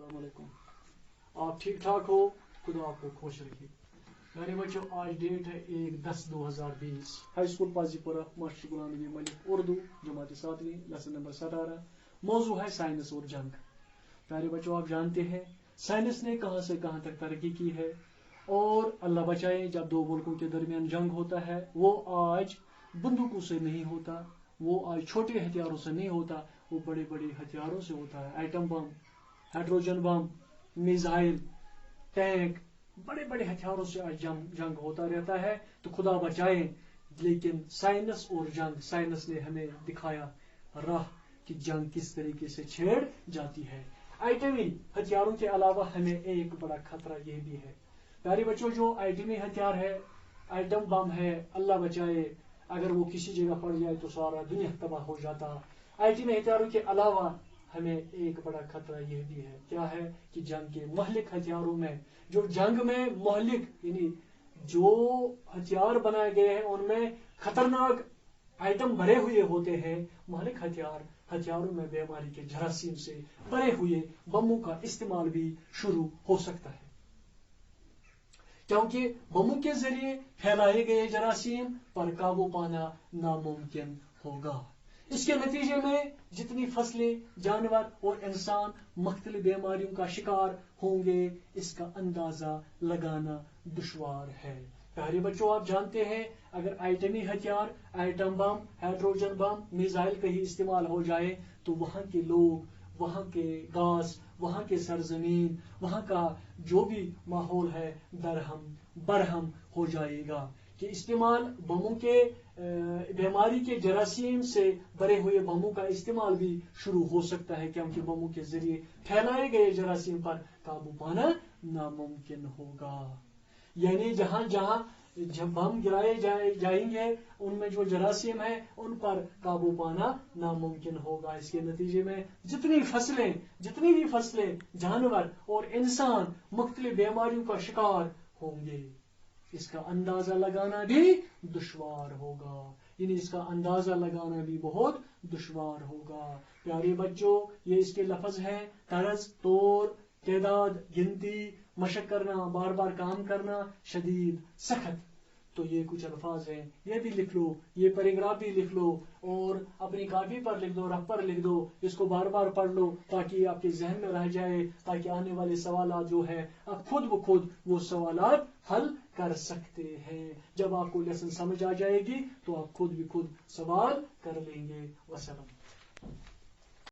السلام علیکم. آپ ٹھیک ٹھاک ہو؟ خدا آپ کو خوش رکھے. میرے بچوں آج ڈیٹ ہے 1/10/2020. ہائی اسکول پازی پورہ ماسٹر غلام نبی ملک اردو جماعت 7ویں لیسن نمبر 17. موضوع ہے سائنس اور جنگ. پیارے بچوں آپ جانتے ہیں سائنس نے کہاں سے کہاں تک ترقی کی ہے اور اللہ بچائے جب دو ملکوں کے درمیان جنگ ہوتا ہے وہ آج بندوقوں سے نہیں ہوتا, وہ آج چھوٹے ہتھیاروں سے نہیں ہوتا, وہ بڑے بڑے ہتھیاروں سے ہوتا ہے. ایٹم بم, ہائیڈروجن بم, میزائل, ٹینک, بڑے بڑے ہتھیاروں سے آج جنگ ہوتا رہتا ہے. تو خدا بچائے, لیکن سائنس اور جنگ, سائنس نے ہمیں دکھایا راہ کہ جنگ کس طریقے سے چھیڑ جاتی ہے. ایٹمی ہتھیاروں کے علاوہ ہمیں ایک بڑا خطرہ یہ بھی ہے پیارے بچوں, جو ایٹمی ہتھیار ہے, ایٹم بم ہے, اللہ بچائے اگر وہ کسی جگہ پڑ جائے تو سارا دنیا تباہ ہو جاتا. ایٹمی ہتھیاروں کے علاوہ ہمیں ایک بڑا خطرہ یہ بھی ہے, کیا ہے کہ جنگ کے مہلک ہتھیاروں میں, جو جنگ میں مہلک یعنی جو ہتھیار بنائے گئے ہیں ان میں خطرناک آئٹم بھرے ہوئے ہوتے ہیں, مہلک ہتھیاروں میں بیماری کے جراثیم سے بھرے ہوئے بموں کا استعمال بھی شروع ہو سکتا ہے, کیونکہ بموں کے ذریعے پھیلائے گئے جراثیم پر قابو پانا ناممکن ہوگا. اس کے نتیجے میں جتنی فصلیں, جانور اور انسان مختلف بیماریوں کا شکار ہوں گے اس کا اندازہ لگانا دشوار ہے. پیارے بچوں آپ جانتے ہیں اگر ایٹمی ہتھیار, ایٹم بم, ہائیڈروجن بم, میزائل کہیں استعمال ہو جائے تو وہاں کے لوگ, وہاں کے گاس, وہاں کے سرزمین, وہاں کا جو بھی ماحول ہے درہم برہم ہو جائے گا. کہ استعمال بموں کے بیماری کے جراثیم سے بھرے ہوئے بموں کا استعمال بھی شروع ہو سکتا ہے, کیونکہ بموں کے ذریعے پھیلائے گئے جراثیم پر قابو پانا ناممکن ہوگا. یعنی جہاں جہاں جب بم گرائے جائیں گے ان میں جو جراثیم ہیں ان پر قابو پانا ناممکن ہوگا. اس کے نتیجے میں جتنی بھی فصلیں, جانور اور انسان مختلف بیماریوں کا شکار ہوں گے. اس کا اندازہ لگانا بھی دشوار ہوگا, یعنی اس کا اندازہ لگانا بھی بہت دشوار ہوگا. پیارے بچوں یہ اس کے لفظ ہیں, طرز, طور, تعداد, گنتی, مشق کرنا, بار بار کام کرنا, شدید, سخت. تو یہ کچھ الفاظ ہیں, یہ بھی لکھ لو, یہ پیراگراف بھی لکھ لو اور اپنی کاپی پر لکھ دو, رف پر لکھ دو, اس کو بار بار پڑھ لو تاکہ آپ کے ذہن میں رہ جائے, تاکہ آنے والے سوالات جو ہے آپ خود بخود وہ سوالات حل کر سکتے ہیں. جب آپ کو لیسن سمجھ آ جائے گی تو آپ خود بخود سوال کر لیں گے. وسلام.